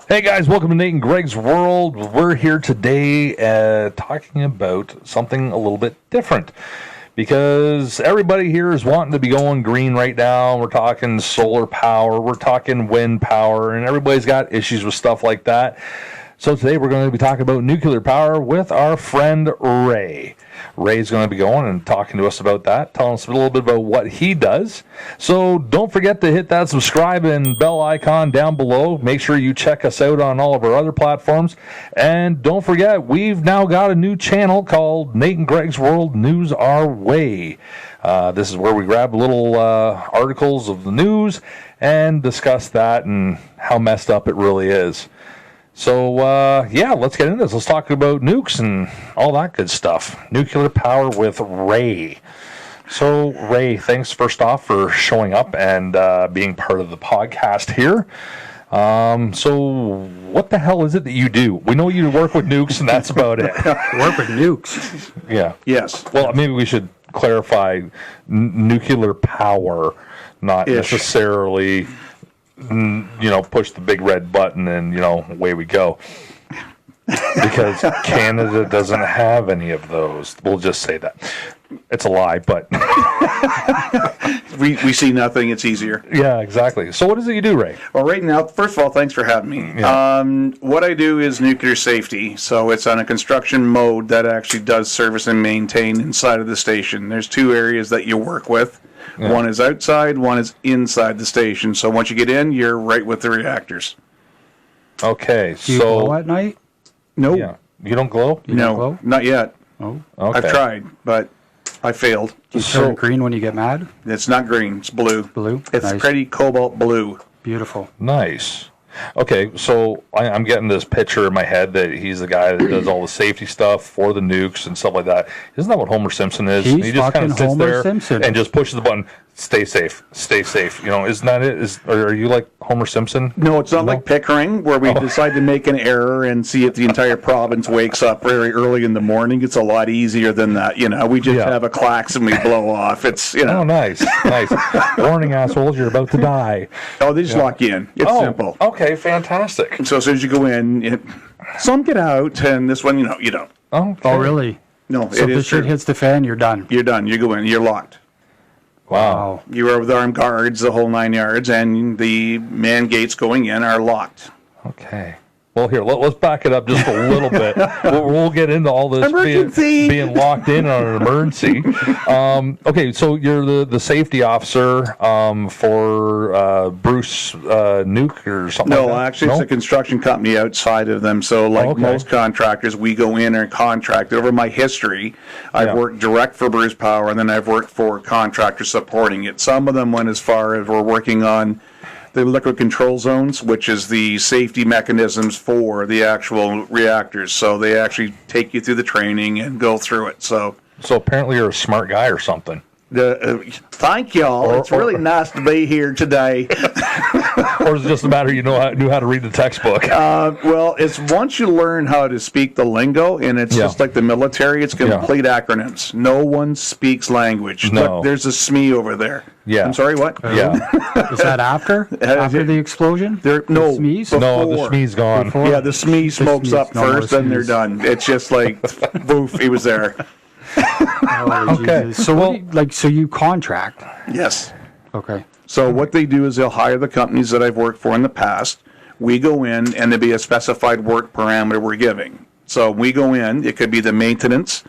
Hey guys, welcome to Nate and Greg's World. We're here today talking about something a little bit different because everybody here is wanting to be going green right now. We're talking solar power, we're talking wind power, and everybody's got issues with stuff like that. So today we're going to be talking about nuclear power with our friend Ray. Ray's going to be going and talking to us about that, telling us a little bit about what he does. So don't forget to hit that subscribe and bell icon down below. Make sure you check us out on all of our other platforms. And don't forget, we've now got a new channel called Nate and Greg's World News Our Way. This is where we grab little articles of the news and discuss that and how messed up it really is. So, let's get into this. Let's talk about nukes and all that good stuff. Nuclear power with Ray. So, Ray, thanks first off for showing up and being part of the podcast here. So, what the hell is it that you do? We know you work with nukes, and that's about it. Work with nukes? Yeah. Yes. Well, maybe we should clarify nuclear power, not necessarily... push the big red button and, away we go. Because Canada doesn't have any of those. We'll just say that. It's a lie, but... we see nothing. It's easier. Yeah, exactly. So what is it you do, Ray? Well, right now, first of all, thanks for having me. Yeah. What I do is nuclear safety. So it's on a construction mode that actually does service and maintain inside of the station. There's two areas that you work with. Yeah. One is outside, one is inside the station. So once you get in, you're right with the reactors. Okay, Do you glow at night? No. Yeah. You don't glow? No, not yet. Oh. Okay. I've tried, but I failed. Do you turn green when you get mad? It's not green, it's blue. Blue? It's Nice. pretty cobalt blue. Beautiful. Nice. Okay, so I'm getting this picture in my head that he's the guy that does all the safety stuff for the nukes and stuff like that. Isn't that what Homer Simpson is? He's He just kind of fucking sits Homer there Simpson. and just pushes the button. Stay safe. Stay safe. Isn't that it? Are you like Homer Simpson? No, it's not like Pickering, where we decide to make an error and see if the entire province wakes up very early in the morning. It's a lot easier than that. We just have a klaxon we blow off. It's, Oh, nice. Nice. Warning, assholes, you're about to die. Oh, they just lock you in. It's simple. Okay, fantastic. So as soon as you go in, some get out, and this one, you don't. Okay. Oh, really? No, So it if the is shit true. hits the fan, you're done. You're done. You go in. You're locked. Wow. You are with armed guards, the whole 9 yards, and the man gates going in are locked. Okay. Well, here, let's back it up just a little bit. We'll get into all this being locked in on an emergency. Okay, so you're the safety officer for Bruce Nuke or something like that? No, actually, it's a construction company outside of them. So, most contractors, we go in and contract. Over my history, I've worked direct for Bruce Power, and then I've worked for contractors supporting it. Some of them went as far as we're working on the liquid control zones, which is the safety mechanisms for the actual reactors. So they actually take you through the training and go through it. So apparently you're a smart guy or something. Thank y'all. It's really nice to be here today. Or is it just a matter you knew how to read the textbook? Well, it's once you learn how to speak the lingo, and it's just like the military, it's complete acronyms. No one speaks language. No. Look, there's a SME over there. Yeah. I'm sorry, what? Yeah. Is that after? After the explosion? No. The SMEs? No, the SME's gone. Before? Yeah, the SME smokes up no more first, then they're SMEs. done. It's just like, boof, he was there. Oh, Okay. Jesus. So so you contract? Yes. Okay. So what they do is they'll hire the companies that I've worked for in the past. We go in, and there'll be a specified work parameter we're giving. So we go in, it could be the maintenance,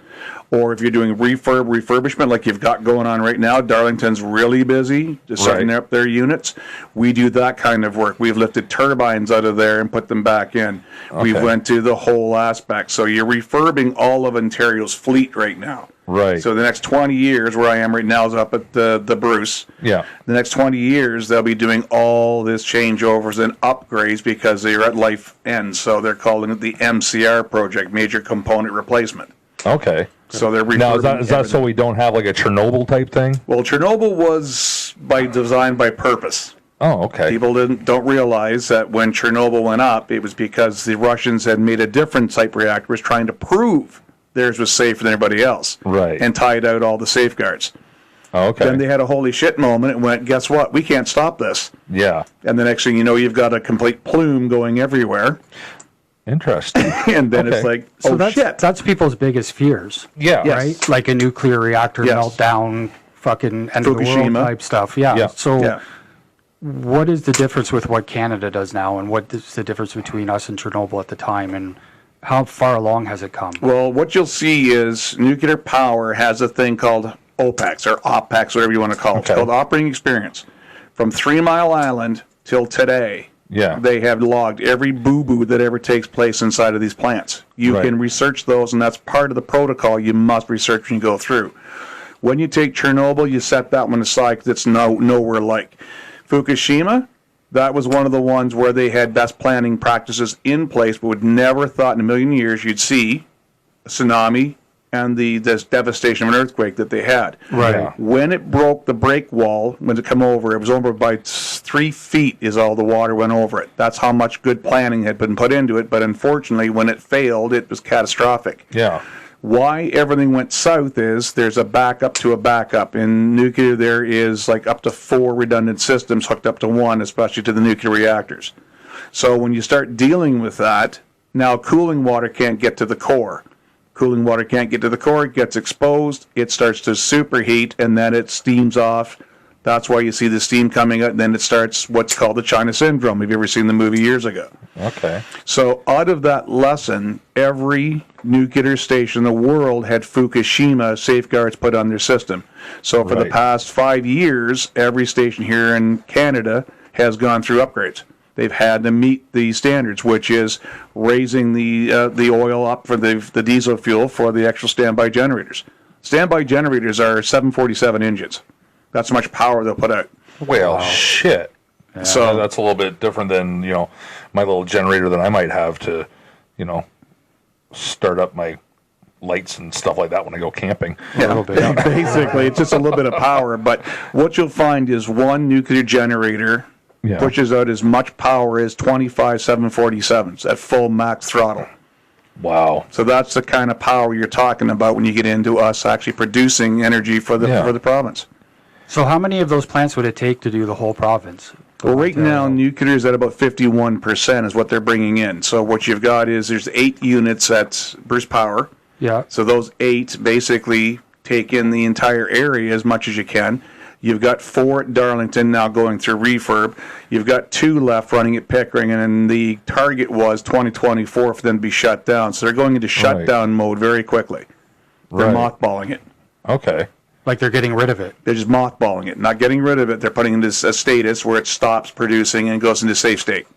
or if you're doing refurbishment like you've got going on right now, Darlington's really busy, just setting up their units. We do that kind of work. We've lifted turbines out of there and put them back in. Okay. We went to the whole aspect. So you're refurbing all of Ontario's fleet right now. Right. So the next 20 years, where I am right now is up at the Bruce. Yeah. The next 20 years, they'll be doing all this changeovers and upgrades because they're at life end. So they're calling it the MCR project, Major Component Replacement. Okay. So they're Now, refurbing is that so we don't have like a Chernobyl type thing? Well, Chernobyl was designed by purpose. Oh, okay. People don't realize that when Chernobyl went up, it was because the Russians had made a different type reactor, was trying to prove theirs was safer than everybody else. Right. And tied out all the safeguards. Oh, okay. Then they had a holy shit moment and went, guess what? We can't stop this. Yeah. And the next thing you know, you've got a complete plume going everywhere. Interesting. And then it's Okay. like, So oh shit. that's people's biggest fears, Yeah. Yes. right? Like a nuclear reactor Yes. meltdown, fucking end of the world Fukushima. type stuff. Yeah. Yeah. So Yeah. what is the difference with what Canada does now, and what is the difference between us and Chernobyl at the time, and how far along has it come? Well, what you'll see is nuclear power has a thing called OPEX or OPEX, whatever you want to call it. Okay. It's called operating experience. From 3 Mile Island till today, Yeah. they have logged every boo-boo that ever takes place inside of these plants. You Right. can research those, and that's part of the protocol you must research when you go through. When you take Chernobyl, you set that one aside because it's nowhere like. Fukushima, that was one of the ones where they had best planning practices in place, but would never thought in a million years you'd see a tsunami and this devastation of an earthquake that they had. Right. Yeah. When it broke the break wall, when it come over, it was over by 3 feet is all the water went over it. That's how much good planning had been put into it, but unfortunately when it failed, it was catastrophic. Yeah. Why everything went south is there's a backup to a backup. In nuclear, there is like up to 4 redundant systems hooked up to one, especially to the nuclear reactors. So when you start dealing with that, now cooling water can't get to the core. Cooling water can't get to the core, it gets exposed, it starts to superheat, and then it steams off. That's why you see the steam coming out, and then it starts what's called the China Syndrome. Have you ever seen the movie years ago? Okay. So out of that lesson, every nuclear station in the world had Fukushima safeguards put on their system. So for the Right. past 5 years, every station here in Canada has gone through upgrades. They've had to meet the standards, which is raising the oil up for the diesel fuel for the actual standby generators. Standby generators are 747 engines. That's how much power they'll put out. Well, shit. So That's a little bit different than, my little generator that I might have to, start up my lights and stuff like that when I go camping. A little bit. basically, it's just a little bit of power. But what you'll find is one nuclear generator Yeah. pushes out as much power as 25 747s at full max throttle. Wow. So that's the kind of power you're talking about when you get into us actually producing energy for the province. So how many of those plants would it take to do the whole province? Well, right now, nuclear is at about 51% is what they're bringing in. So what you've got is there's 8 units at Bruce Power. Yeah. So those 8 basically take in the entire area as much as you can. You've got 4 at Darlington now going through refurb. You've got 2 left running at Pickering, and then the target was 2024 for them to be shut down. So they're going into shutdown mode very quickly. They're Right. mothballing it. Okay. Like they're getting rid of it. They're just mothballing it, not getting rid of it. They're putting it into a status where it stops producing and goes into safe state.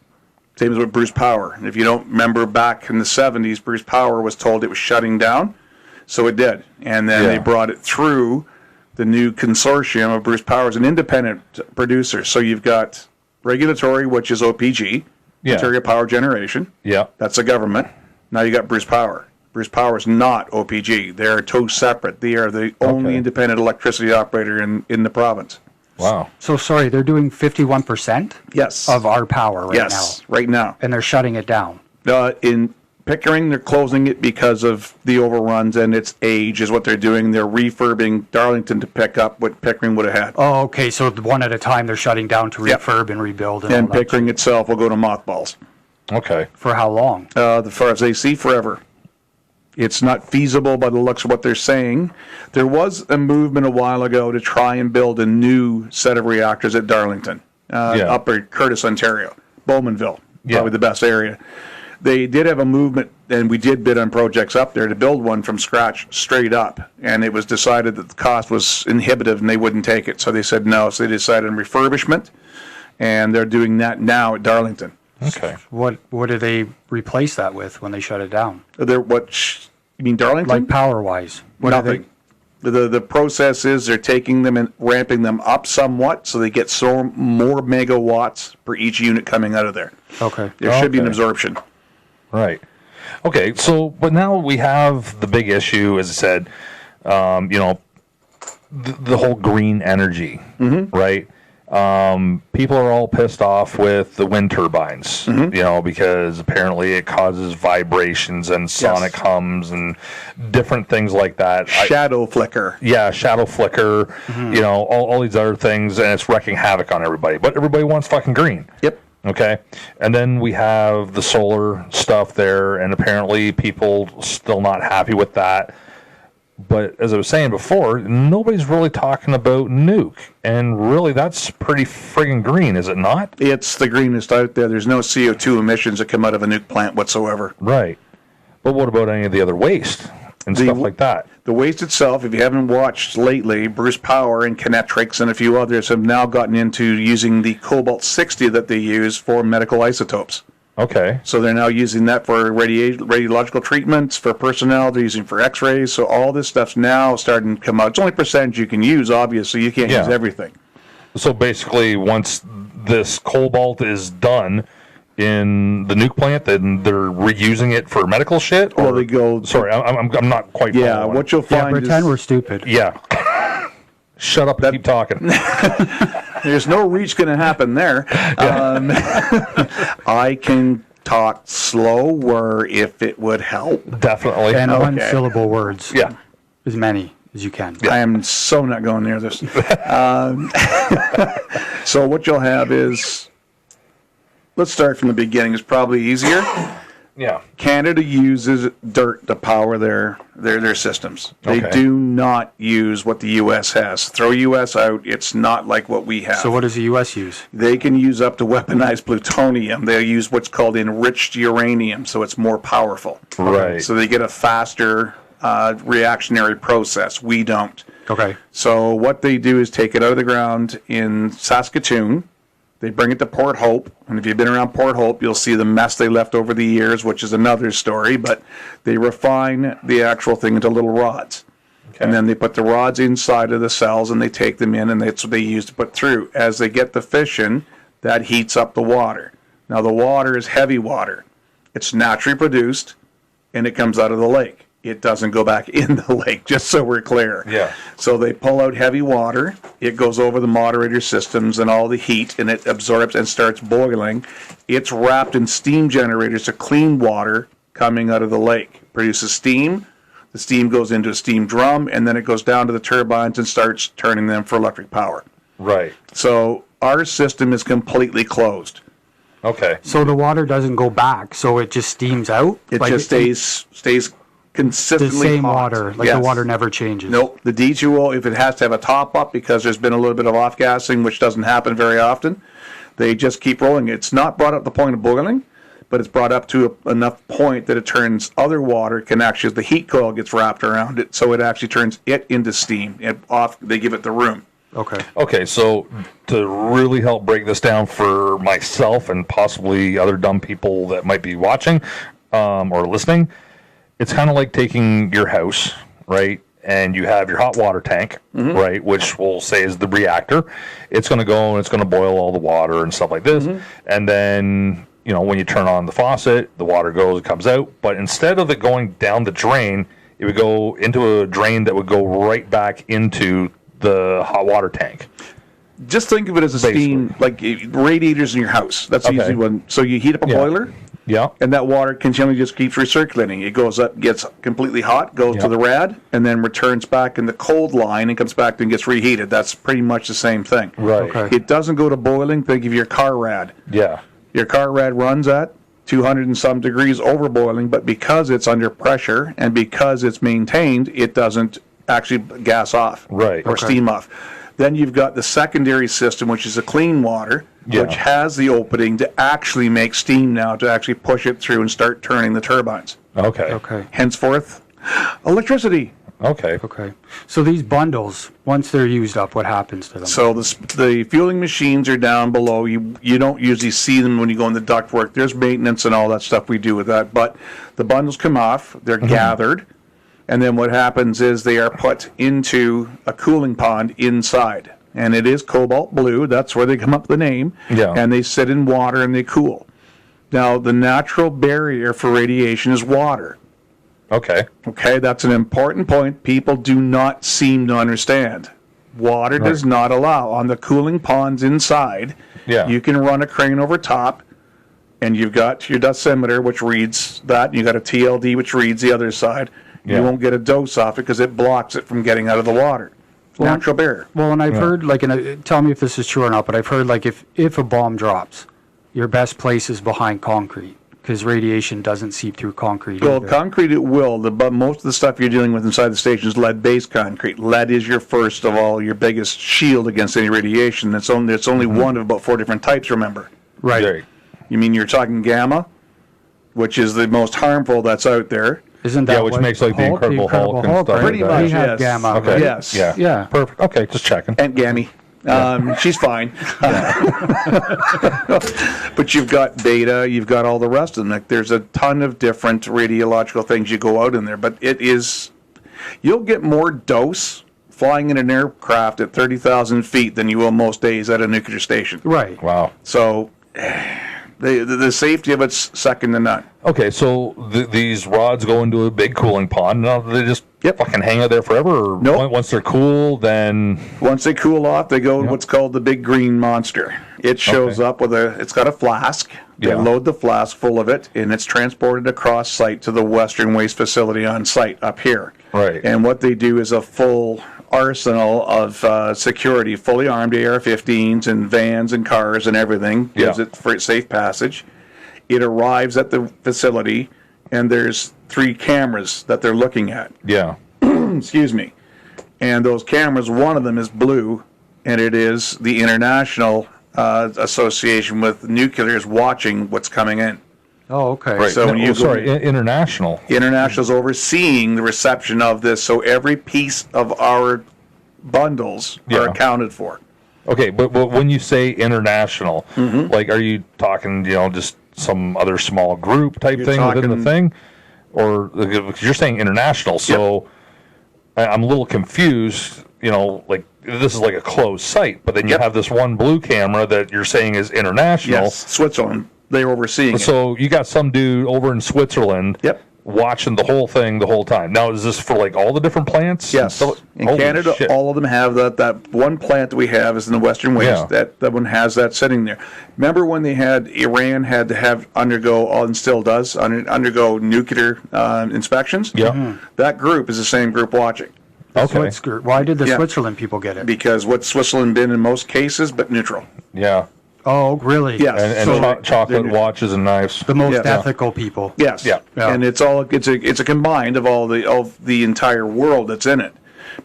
Same as with Bruce Power. If you don't remember back in the 70s, Bruce Power was told it was shutting down, so it did. And then they brought it through the new consortium of Bruce Power as an independent producer. So you've got regulatory, which is OPG, Ontario Power Generation. Yeah. That's the government. Now you got Bruce Power. Bruce Power is not OPG. They are two separate. They are the only independent electricity operator in the province. Wow. So sorry, they're doing 51% Yes. of our power right Yes, now. right now. And they're shutting it down. In Pickering, they're closing it because of the overruns and its age is what they're doing. They're refurbing Darlington to pick up what Pickering would have had. Oh, okay. So one at a time they're shutting down to refurb and rebuild. And And all that. Pickering itself will go to mothballs. Okay. For how long? As far as they see, forever. It's not feasible by the looks of what they're saying. There was a movement a while ago to try and build a new set of reactors at Darlington, up at Curtis, Ontario, Bowmanville, probably the best area. They did have a movement, and we did bid on projects up there to build one from scratch, straight up. And it was decided that the cost was inhibitive and they wouldn't take it. So they said no. So they decided on refurbishment, and they're doing that now at Darlington. Okay. What do they replace that with when they shut it down? You mean Darlington? Like power wise? Nothing. The process is they're taking them and ramping them up somewhat so they get more megawatts per each unit coming out of there. Okay. There should be an absorption. Right. Okay. So, but now we have the big issue, as I said, the whole green energy, right? People are all pissed off with the wind turbines, because apparently it causes vibrations and sonic hums and different things like that. Shadow flicker. Yeah, shadow flicker, all these other things, and it's wreaking havoc on everybody. But everybody wants fucking green. Yep. Okay. And then we have the solar stuff there, and apparently people still not happy with that. But as I was saying before, nobody's really talking about nuke. And really, that's pretty friggin' green, is it not? It's the greenest out there. There's no CO2 emissions that come out of a nuke plant whatsoever. Right. But what about any of the other waste and stuff like that? The waste itself, if you haven't watched lately, Bruce Power and Kinetrix and a few others have now gotten into using the cobalt-60 that they use for medical isotopes. Okay. So they're now using that for radiological treatments, for personnel, they're using for x-rays. So all this stuff's now starting to come out. It's only percentage you can use, obviously. You can't use everything. So basically, once this cobalt is done in the nuke plant, then they're reusing it for medical shit? Well, they go... Sorry, I'm not quite following. What you'll find pretend we're stupid. Yeah. Shut up and keep talking. There's no reach going to happen there. I can talk slower if it would help. Definitely. And one-syllable words. Yeah. As many as you can. I am so not going near this. So what you'll have is, let's start from the beginning. It's probably easier. Yeah. Canada uses dirt to power their systems. They do not use what the U.S. has. Throw U.S. out, it's not like what we have. So what does the U.S. use? They can use up to weaponized plutonium. They use what's called enriched uranium, so it's more powerful. Right. So they get a faster reactionary process. We don't. Okay. So what they do is take it out of the ground in Saskatoon. They bring it to Port Hope, and if you've been around Port Hope, you'll see the mess they left over the years, which is another story, but they refine the actual thing into little rods. Okay. And then they put the rods inside of the cells, and they take them in, and that's what they use to put through. As they get the fission, that heats up the water. Now, the water is heavy water. It's naturally produced, and it comes out of the lake. It doesn't go back in the lake, just so we're clear. Yeah. So they pull out heavy water, it goes over the moderator systems and all the heat, and it absorbs and starts boiling. It's wrapped in steam generators to clean water coming out of the lake. Produces steam, the steam goes into a steam drum, and then it goes down to the turbines and starts turning them for electric power. Right. So our system is completely closed. Okay. So the water doesn't go back, so it just steams out? It just stays consistently the same hot. Water, like yes. The water never changes. Nope. The D2O, if it has to have a top up because there's been a little bit of off gassing, which doesn't happen very often, they just keep rolling. It's not brought up to the point of boiling, but it's brought up to enough point that it turns other water can actually, the heat coil gets wrapped around it, so it actually turns it into steam. They give it the room. Okay. Okay, so to really help break this down for myself and possibly other dumb people that might be watching or listening, it's kind of like taking your house, right, and you have your hot water tank, right, which we'll say is the reactor. It's going to go and it's going to boil all the water and stuff like this, and then, when you turn on the faucet, the water goes, it comes out, but instead of it going down the drain, it would go into a drain that would go right back into the hot water tank. Just think of it as a steam, like radiators in your house. That's usually when, so you heat up a boiler. Yeah. And that water continually just keeps recirculating. It goes up, gets completely hot, goes to the rad, and then returns back in the cold line and comes back and gets reheated. That's pretty much the same thing. Right. Okay. It doesn't go to boiling. Think of your car rad. Yeah. Your car rad runs at 200 and some degrees over boiling, but because it's under pressure and because it's maintained, it doesn't actually gas off or steam off. Then you've got the secondary system, which is a clean water, which has the opening to actually make steam now, to actually push it through and start turning the turbines. Okay. Okay. Henceforth, electricity. Okay. Okay. So these bundles, once they're used up, what happens to them? So the fueling machines are down below. You don't usually see them when you go in the ductwork. There's maintenance and all that stuff we do with that. But the bundles come off. They're gathered. And then what happens is they are put into a cooling pond inside. And it is cobalt blue. That's where they come up with the name. Yeah. And they sit in water and they cool. Now, the natural barrier for radiation is water. Okay. Okay, that's an important point people do not seem to understand. Water does not allow. On the cooling ponds inside, you can run a crane over top, and you've got your dosimeter, which reads that, and you've got a TLD, which reads the other side. You won't get a dose off it because it blocks it from getting out of the water. Natural barrier. Well, and I've heard, like, and tell me if this is true or not, but I've heard, like, if a bomb drops, your best place is behind concrete because radiation doesn't seep through concrete. Well, either. concrete it will, but most of the stuff you're dealing with inside the station is lead-based concrete. Lead is your first of all, your biggest shield against any radiation. It's only one of about 4 different types, remember. Right. You mean you're talking gamma, which is the most harmful that's out there. Isn't that which makes like the Incredible Hulk and stuff like Pretty that. much, He had yes. gamma. Okay. Right? Yes. Yeah. Perfect. Okay, just checking. Aunt Gammy. She's fine. But you've got beta, you've got all the rest of them. Like, there's a ton of different radiological things you go out in there, but you'll get more dose flying in an aircraft at 30,000 feet than you will most days at a nuclear station. Right. Wow. So the safety of it's second to none. Okay, so these rods go into a big cooling pond. Now they just fucking hang out there forever? Or Nope. Once they're cool, then... Once they cool off, they go to what's called the big green monster. It shows up with it's got a flask. They load the flask full of it, and it's transported across site to the Western Waste Facility on site up here. Right. And what they do is a full arsenal of security, fully armed AR-15s and vans and cars and everything. Gives it for safe passage. It arrives at the facility, and there's 3 cameras that they're looking at. Yeah. Excuse me. And those cameras, one of them is blue, and it is the International Association with Nuclears watching what's coming in. Oh, okay. Right. So when you International. International's overseeing the reception of this, so every piece of our bundles are accounted for. Okay, but when you say international, like, are you talking, just some other small group type thing within the thing? Or, because you're saying international, so I'm a little confused, like, this is like a closed site, but then you have this one blue camera that you're saying is international. Yes, Switzerland, they're overseeing it. So you got some dude over in Switzerland watching the whole thing the whole time. Now, is this for like all the different plants? Yes. In Canada, all of them have that one plant that we have is in the Western Waste. That one has that sitting there. Remember when they had Iran had to undergo nuclear inspections? Yeah. That group is the same group watching. Okay. Why did the Switzerland people get it? Because what's Switzerland been in most cases, but neutral. Yeah. Oh, really? Yes. And chocolate watches and knives. The most ethical people. Yes. Yeah. And it's a combined of all the entire world that's in it,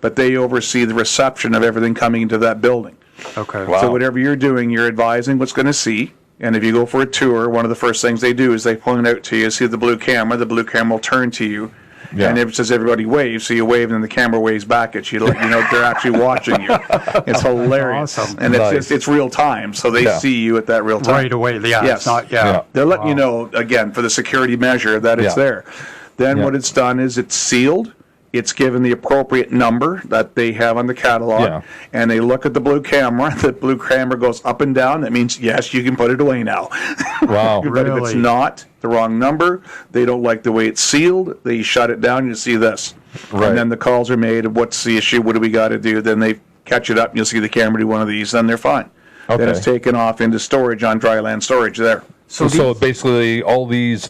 but they oversee the reception of everything coming into that building. Okay. Wow. So whatever you're doing, you're advising what's going to see. And if you go for a tour, one of the first things they do is they point out to you, see the blue camera. The blue camera will turn to you. Yeah. And it says everybody waves, so you wave, and then the camera waves back at you to let you know they're actually watching you. It's hilarious, awesome. And it's real time, so they see you at that real time right away. Yeah, yes. It's not. They're letting you know again for the security measure that it's there. Then what it's done is it's sealed. It's given the appropriate number that they have on the catalog, and they look at the blue camera. The blue camera goes up and down. That means, yes, you can put it away now. Wow. But if it's not the wrong number, they don't like the way it's sealed, they shut it down, you see this. Right. And then the calls are made of what's the issue, what do we got to do? Then they catch it up, and you'll see the camera do one of these, then they're fine. Okay. Then it's taken off into storage on dry land storage there. So basically all these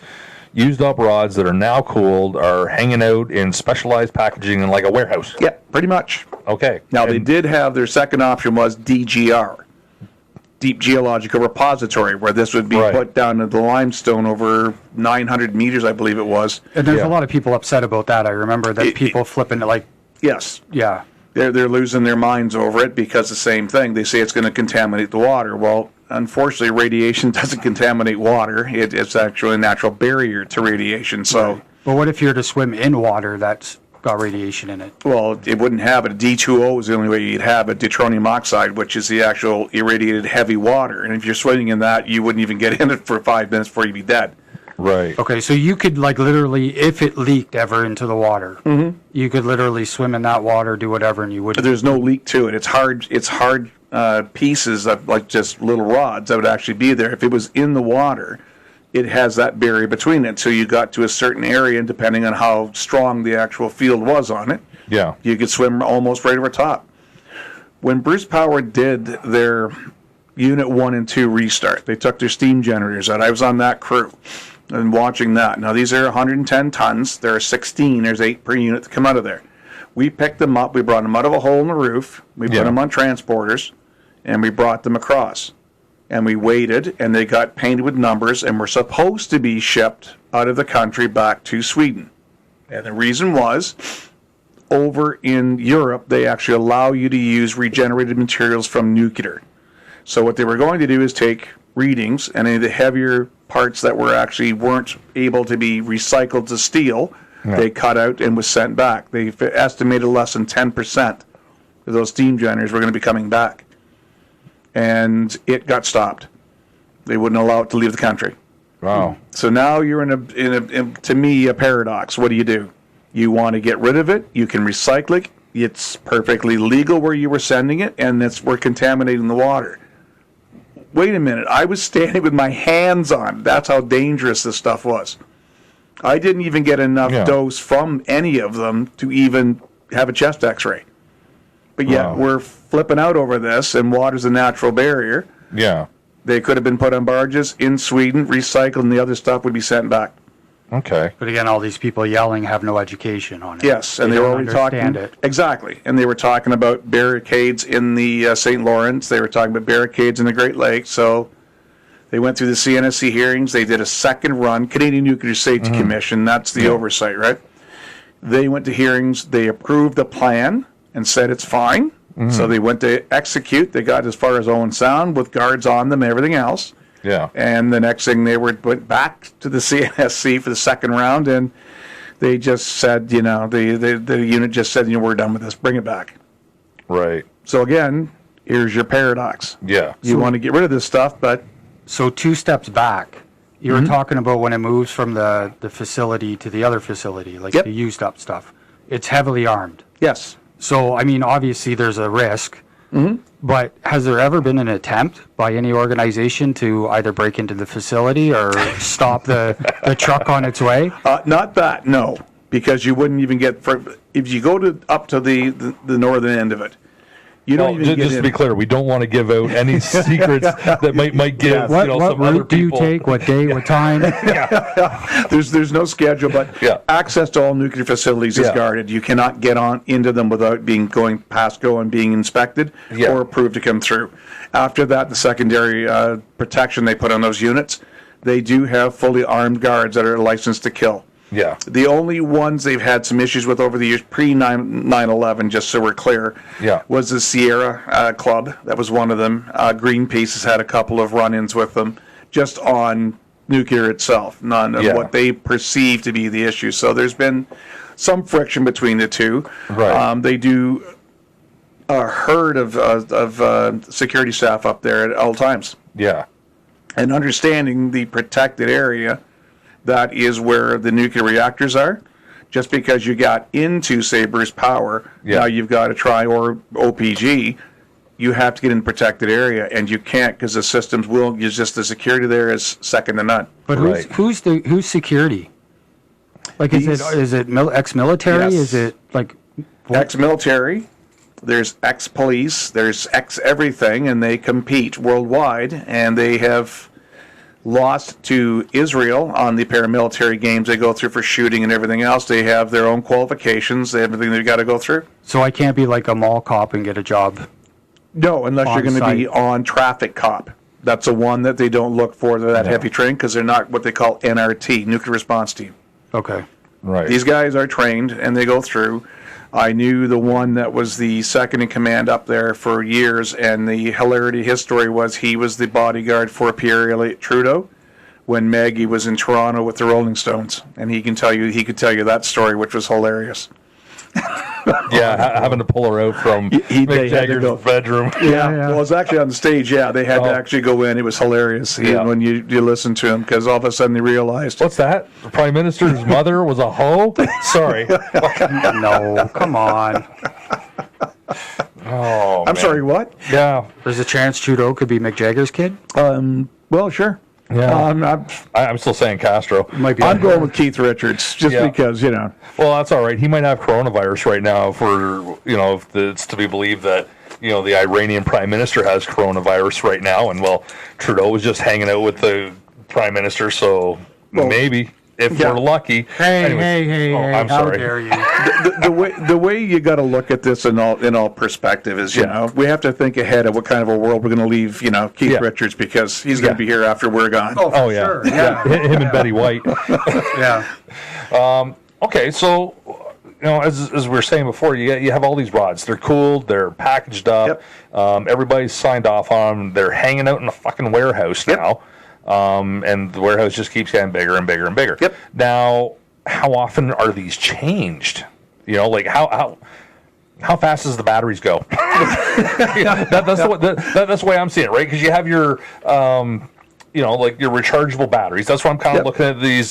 used up rods that are now cooled are hanging out in specialized packaging in like a warehouse. Yeah, pretty much. Okay. Now they did have their second option was DGR, Deep Geological Repository, where this would be put down into the limestone over 900 meters, I believe it was. And there's a lot of people upset about that. I remember that people flipping it like. Yes. Yeah. They're losing their minds over it because the same thing. They say it's going to contaminate the water. Well, unfortunately, radiation doesn't contaminate water. It's actually a natural barrier to radiation. So, But what if you're to swim in water that's got radiation in it? Well, it wouldn't have it. A D2O is the only way you'd have it. Deuteronium oxide, which is the actual irradiated heavy water. And if you're swimming in that, you wouldn't even get in it for 5 minutes before you'd be dead. Right. Okay, so you could like literally, if it leaked ever into the water, you could literally swim in that water, do whatever, and you wouldn't. There's no leak to it. It's hard pieces of like just little rods that would actually be there. If it was in the water, it has that barrier between it. So you got to a certain area, and depending on how strong the actual field was on it, you could swim almost right over top. when Bruce Power did their Unit 1 and 2 restart, they took their steam generators out. I was on that crew and watching that. Now, these are 110 tons. There are 16. There's 8 per unit that come out of there. We picked them up. We brought them out of a hole in the roof. We put them on transporters, and we brought them across. And we waited, and they got painted with numbers, and were supposed to be shipped out of the country back to Sweden. And the reason was, over in Europe, they actually allow you to use regenerated materials from nuclear. So what they were going to do is take readings, and any of the heavier parts that weren't able to be recycled to steel, they cut out and was sent back. They estimated less than 10% of those steam generators were going to be coming back. And it got stopped. They wouldn't allow it to leave the country. Wow. So now you're in to me, a paradox. What do? You want to get rid of it. You can recycle it. It's perfectly legal where you were sending it, and we're contaminating the water. Wait a minute. I was standing with my hands on. That's how dangerous this stuff was. I didn't even get enough dose from any of them to even have a chest x-ray. But yet we're flipping out over this, and water's a natural barrier. Yeah. They could have been put on barges in Sweden, recycled, and the other stuff would be sent back. Okay. But again, all these people yelling have no education on it. Yes, and they were already talking. Exactly. And they were talking about barricades in the St. Lawrence. They were talking about barricades in the Great Lakes. So they went through the CNSC hearings. They did a second run. Canadian Nuclear Safety Commission, that's the oversight, right? They went to hearings. They approved the plan and said it's fine. So they went to execute. They got as far as Owen Sound with guards on them and everything else. Yeah. And the next thing went back to the CNSC for the second round, and they just said, the unit just said, we're done with this. Bring it back. Right. So again, here's your paradox. Yeah. You want to get rid of this stuff, but... So 2 steps back, you were talking about when it moves from the facility to the other facility, like the used up stuff. It's heavily armed. Yes. So, I mean, obviously there's a risk, but has there ever been an attempt by any organization to either break into the facility or stop the truck on its way? Not that, no, because you wouldn't even get... if you go up to the northern end of it, you don't even get just in. to be clear, we don't want to give out any secrets that might give What some other route do you people. take? What day? What time? There's no schedule, but access to all nuclear facilities is guarded. You cannot get on into them without going past go and being inspected or approved to come through. After that, the secondary protection they put on those units, they do have fully armed guards that are licensed to kill. Yeah. The only ones they've had some issues with over the years, pre-9/11, just so we're clear, was the Sierra Club. That was one of them. Greenpeace has had a couple of run-ins with them, just on nuclear itself, none of what they perceive to be the issue. So there's been some friction between the two. Right. They do a herd of security staff up there at all times. Yeah. And understanding the protected area, that is where the nuclear reactors are. Just because you got into, say, Bruce Power, now you've got to try, or OPG, you have to get in the protected area, and you can't because the systems will use just the security there is second to none. But who's security? Like, is it ex-military? Yes. Is it like what? Ex-military? There's ex-police. There's ex-everything, and they compete worldwide, and they have lost to Israel on the paramilitary games they go through for shooting and everything else. They have their own qualifications. They have everything they've got to go through. So I can't be like a mall cop and get a job? No, unless you're going to be on traffic cop. That's the one that they don't look for that heavy training because they're not what they call NRT, nuclear response team. Okay. Right. These guys are trained and they go through. I knew the one that was the second in command up there for years, and the hilarity of his story was he was the bodyguard for Pierre Elliott Trudeau when Maggie was in Toronto with the Rolling Stones, and he could tell you that story, which was hilarious. Having to pull her out from Mick Jagger's bedroom. Well, it's actually on the stage. They had to actually go in. It was hilarious when you listen to him, because all of a sudden they realized. What's that? The Prime Minister's mother was a hoe? Sorry. No, come on. Oh, I'm sorry, what? Yeah. There's a chance Trudeau could be Mick Jagger's kid? Well, sure. Yeah. I'm still saying Castro. Might be I'm going with Keith Richards just because, Well, that's all right. He might have coronavirus right now if it's to be believed that, the Iranian prime minister has coronavirus right now. And, Trudeau was just hanging out with the prime minister. So maybe if we're lucky. Hey, I'm how sorry. dare you? the way you got to look at this in all perspective is, we have to think ahead of what kind of a world we're going to leave, Keith Richards, because he's going to be here after we're gone. Oh, yeah. Sure. Yeah. Him and Betty White. Yeah. Okay, so as we were saying before, you have all these rods. They're cooled. They're packaged up. Yep. Everybody's signed off on them. They're hanging out in a fucking warehouse now. And the warehouse just keeps getting bigger and bigger and bigger. Yep. Now, how often are these changed? How fast does the batteries go? That's the way I'm seeing it, right? Because you have your your rechargeable batteries. That's what I'm kind of looking at these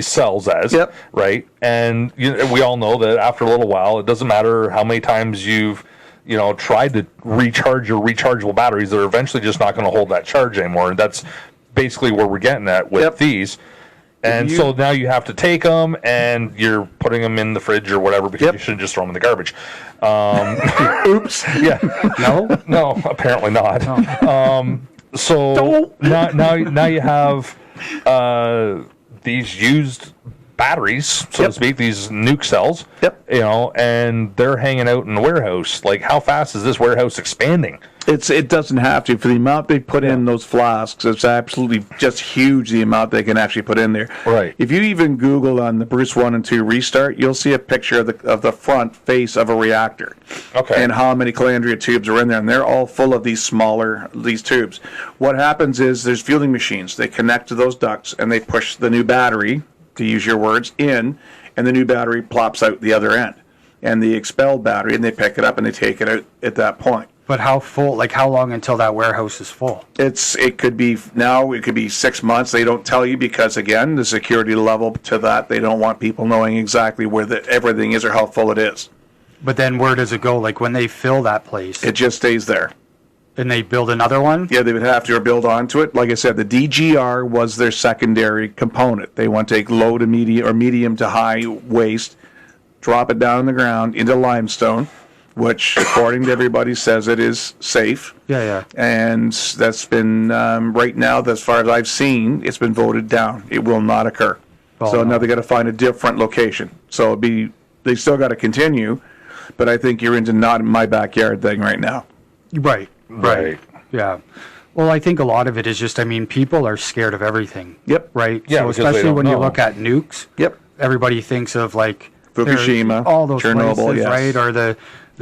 cells as, right? And we all know that after a little while, it doesn't matter how many times you've tried to recharge your rechargeable batteries, they're eventually just not going to hold that charge anymore. And that's basically where we're getting at with these. And so now you have to take them and you're putting them in the fridge or whatever because you shouldn't just throw them in the garbage. Oops. Yeah. No, apparently not. No. So now you have these used batteries, so to speak, these nuke cells. And they're hanging out in the warehouse. Like, how fast is this warehouse expanding? It doesn't have to. For the amount they put in those flasks, it's absolutely just huge, the amount they can actually put in there. Right. If you even Google on the Bruce 1 and 2 restart, you'll see a picture of the front face of a reactor. Okay. And how many calandria tubes are in there, and they're all full of these tubes. What happens is there's fueling machines. They connect to those ducts, and they push the new battery, to use your words, in, and the new battery plops out the other end. And the expelled battery, and they pick it up and they take it out at that point. But how full? Like, how long until that warehouse is full? It could be 6 months. They don't tell you because, again, the security level to that, they don't want people knowing exactly where everything is or how full it is. But then where does it go? Like, when they fill that place? It just stays there. And they build another one? Yeah, they would have to build onto it. Like I said, the DGR was their secondary component. They want to take low to medium or medium to high waste, drop it down on the ground into limestone, which, according to everybody, says it is safe. Yeah. And that's been, right now, as far as I've seen, it's been voted down. It will not occur. So now they got to find a different location. So they still got to continue, but I think you're into not in my backyard thing right now. Right. Yeah. Well, I think a lot of it is just, people are scared of everything. Yep. Right? Yeah, so especially when you look at nukes. Yep. Everybody thinks of, like, Fukushima, all those Chernobyl, places, yes. right? Or the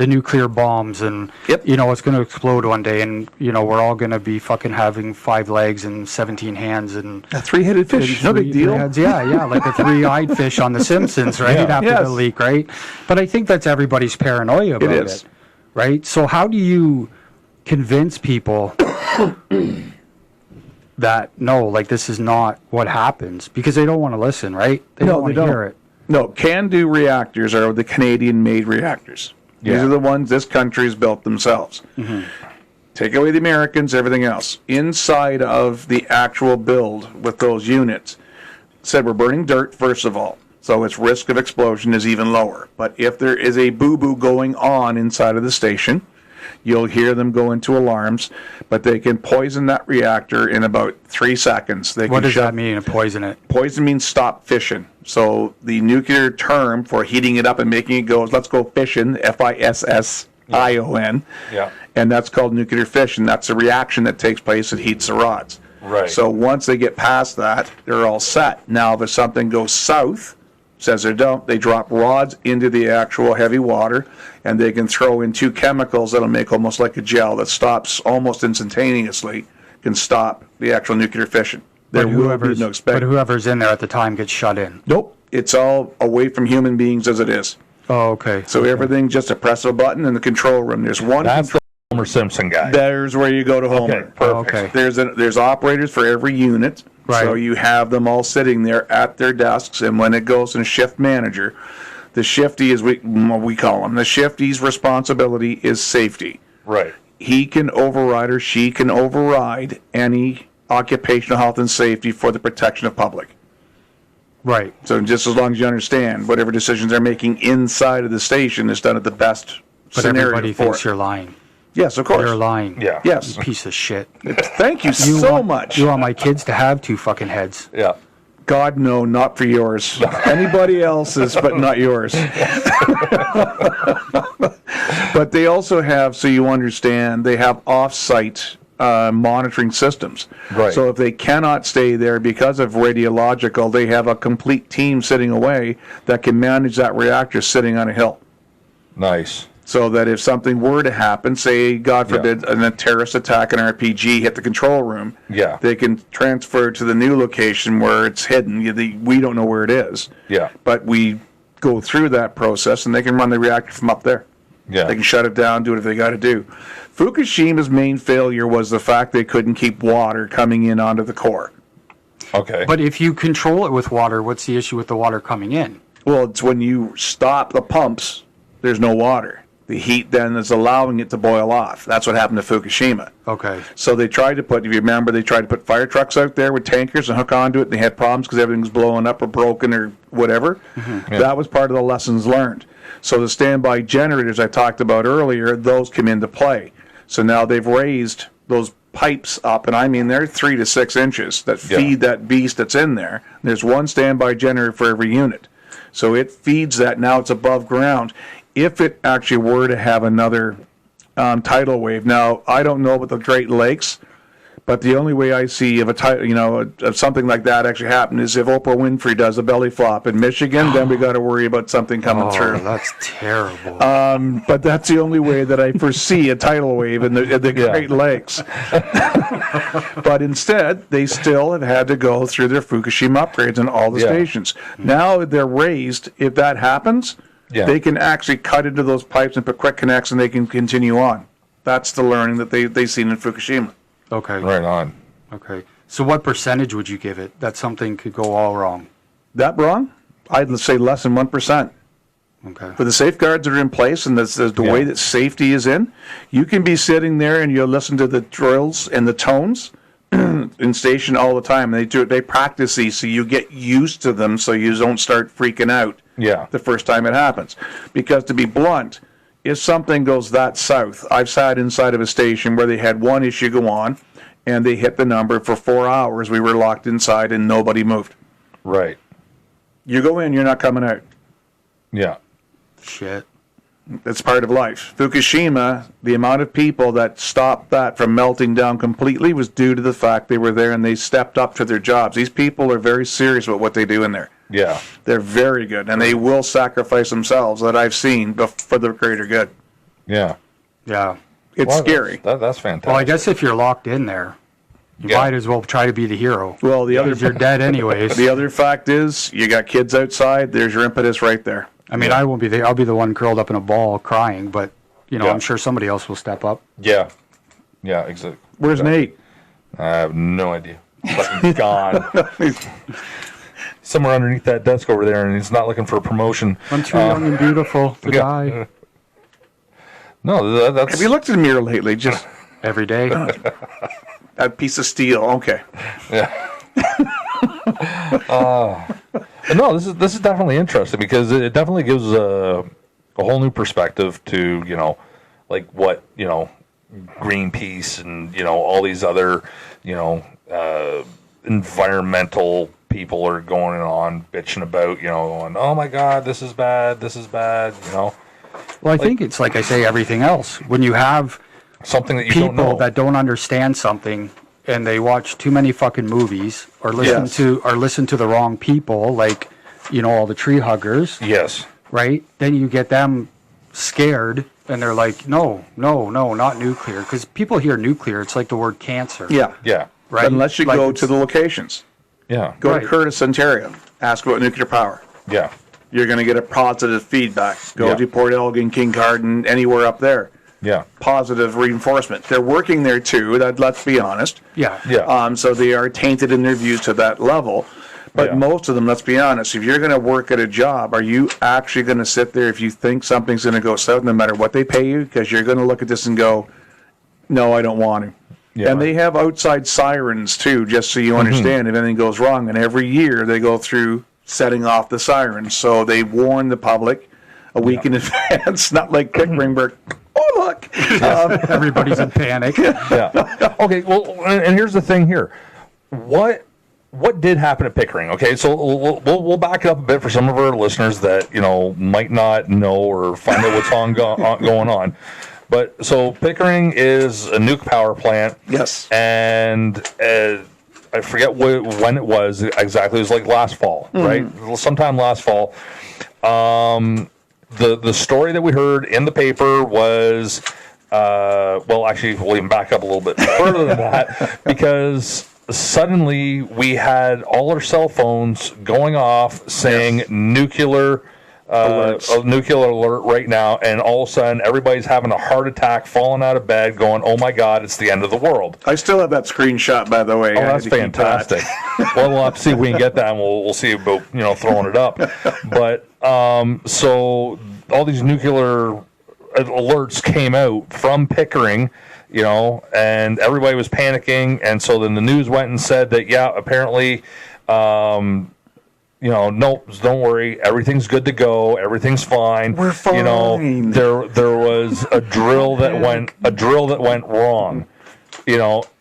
nuclear bombs, and it's going to explode one day, and we're all going to be fucking having 5 legs and 17 hands and a 3-headed fish. No big deal. Yeah, like a 3-eyed fish on The Simpsons, right? After the leak, right? But I think that's everybody's paranoia about it, right? So how do you convince people that this is not what happens, because they don't want to listen, right? They don't want to hear it. No, CANDU reactors are the Canadian-made reactors. These are the ones this country's built themselves. Mm-hmm. Take away the Americans, everything else. Inside of the actual build with those units, said we're burning dirt, first of all, so its risk of explosion is even lower. But if there is a boo-boo going on inside of the station, you'll hear them go into alarms, but they can poison that reactor in about 3 seconds. What does that mean, poison it? Poison means stop fission. So the nuclear term for heating it up and making it go is, let's go fission, F-I-S-S-I-O-N. Yeah. And that's called nuclear fission. That's a reaction that takes place that heats the rods. Right. So once they get past that, they're all set. Now, if something goes south, says they don't, they drop rods into the actual heavy water, and they can throw in 2 chemicals that'll make almost like a gel that stops almost instantaneously, can stop the actual nuclear fission. But whoever's in there at the time gets shut in. Nope. It's all away from human beings as it is. Oh, okay. So everything, just a press of a button in the control room. There's one. That's the Homer Simpson guy. There's where you go to Homer. Okay, perfect. Okay. There's operators for every unit. Right. So you have them all sitting there at their desks, and when it goes in shift manager, the shifty is what we call him. The shifty's responsibility is safety. Right. He can override or she can override any occupational health and safety for the protection of public. Right. So just as long as you understand whatever decisions they're making inside of the station is done at the best But scenario everybody for thinks it. you're lying. Yes, of course. You're lying. Yeah. Yes. You piece of shit. Thank you so much. You want my kids to have 2 fucking heads. Yeah. God, no, not for yours. Anybody else's, but not yours. But they also have, so you understand, they have off-site monitoring systems. Right. So if they cannot stay there because of radiological, they have a complete team sitting away that can manage that reactor sitting on a hill. Nice. So that if something were to happen, say, God forbid, a terrorist attack, an RPG hit the control room, Yeah. they can transfer to the new location where it's hidden. We don't know where it is. Yeah. But we go through that process, and they can run the reactor from up there. Yeah. They can shut it down, do what they got to do. Fukushima's main failure was the fact they couldn't keep water coming in onto the core. Okay. But if you control it with water, what's the issue with the water coming in? Well, it's when you stop the pumps, there's no water. The heat then is allowing it to boil off. That's what happened to Fukushima. Okay. So they tried to put, if you remember, they tried to put fire trucks out there with tankers and hook onto it, and they had problems because everything was blowing up or broken or whatever. Mm-hmm. Yeah. That was part of the lessons learned. So the standby generators I talked about earlier, those come into play. So now they've raised those pipes up, and I mean they're 3 to 6 inches that feed that beast that's in there. There's one standby generator for every unit. So it feeds that. Now it's above ground. If it actually were to have another tidal wave, now I don't know about the Great Lakes, but the only way I see of of something like that actually happen is if Oprah Winfrey does a belly flop in Michigan, then we got to worry about something coming through. That's terrible. But that's the only way that I foresee a tidal wave in the Great Lakes. But instead, they still have had to go through their Fukushima upgrades on all the stations. Now they're raised. If that happens, they can actually cut into those pipes and put quick connects, and they can continue on. That's the learning that they've seen in Fukushima. Okay. Right on. Okay. So what percentage would you give it that something could go all wrong? That wrong? I'd say less than 1%. Okay. For the safeguards that are in place and the way that safety is in, you can be sitting there and you'll listen to the drills and the tones in station all the time. And they practice these so you get used to them so you don't start freaking out the first time it happens. Because to be blunt, if something goes that south, I've sat inside of a station where they had one issue go on, and they hit the number for 4 hours. We were locked inside, and nobody moved. Right. You go in, you're not coming out. Yeah. Shit. It's part of life. Fukushima, the amount of people that stopped that from melting down completely was due to the fact they were there and they stepped up to their jobs. These people are very serious about what they do in there. Yeah. They're very good, and they will sacrifice themselves that I've seen for the greater good. Yeah. Yeah. It's scary. That's fantastic. Well, I guess if you're locked in there, you might as well try to be the hero. Well, you're dead anyways. The other fact is, you got kids outside. There's your impetus right there. I mean, I won't be there. I'll be the one curled up in a ball crying, but I'm sure somebody else will step up. Yeah. Yeah. Exactly. Where's Nate? I have no idea. Fucking gone. Somewhere underneath that desk over there, and he's not looking for a promotion. I'm too young and beautiful to die. No, that's. Have you looked in the mirror lately? Just every day. that piece of steel. Okay. Yeah. No, this is definitely interesting because it definitely gives a whole new perspective to like what Greenpeace and all these other environmental people are going on bitching about going, oh my God, this is bad. Well, I think it's like I say everything else. When you have something that you people don't know that don't understand something and they watch too many fucking movies or listen to the wrong people, like all the tree huggers. Yes. Right? Then you get them scared and they're like, no, not nuclear. Because people hear nuclear, it's like the word cancer. Yeah. Yeah. Right. But unless you go to the locations. Yeah. Go to Curtis, Ontario. Ask about nuclear power. Yeah. You're going to get a positive feedback. Go to Port Elgin, Kincardine, anywhere up there. Yeah. Positive reinforcement. They're working there too, let's be honest. Yeah. Yeah. So they are tainted in their views to that level. But most of them, let's be honest, if you're going to work at a job, are you actually going to sit there if you think something's going to go south no matter what they pay you? Because you're going to look at this and go, no, I don't want to. Yeah. And they have outside sirens too, just so you understand if anything goes wrong. And every year they go through setting off the sirens. So they warn the public a week in advance, not like Pickering where, oh, look. Everybody's in panic. Yeah. Okay, well, and here's the thing here. What did happen at Pickering? Okay, so we'll back it up a bit for some of our listeners that, might not know or find out what's going on. But so Pickering is a nuke power plant. Yes. And I forget when it was exactly. It was like last fall, right? Sometime last fall. The story that we heard in the paper was, actually, we'll even back up a little bit further than that, because suddenly we had all our cell phones going off saying nuclear alert right now, and all of a sudden everybody's having a heart attack, falling out of bed, going, "Oh my God, it's the end of the world." I still have that screenshot, by the way. Oh, that's fantastic. Well, we'll have to see if we can get that, and we'll see about throwing it up. But so all these nuclear alerts came out from Pickering, and everybody was panicking, and so then the news went and said that apparently. Nope, don't worry, everything's good to go, everything's fine. We're fine. There was a drill that went wrong.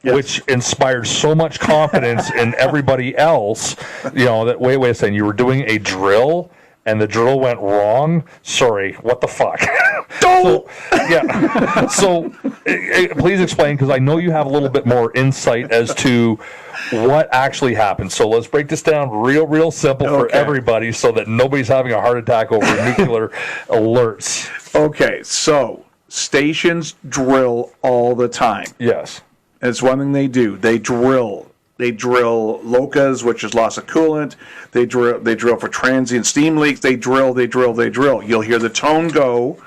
Which inspired so much confidence in everybody else, that wait a second, you were doing a drill and the drill went wrong? Sorry, what the fuck? So please explain, because I know you have a little bit more insight as to what actually happened. So let's break this down real simple for everybody so that nobody's having a heart attack over nuclear alerts. Okay, so stations drill all the time. Yes. It's one thing they do. They drill. They drill LOCAs, which is loss of coolant. They drill for transient steam leaks. They drill. You'll hear the tone go,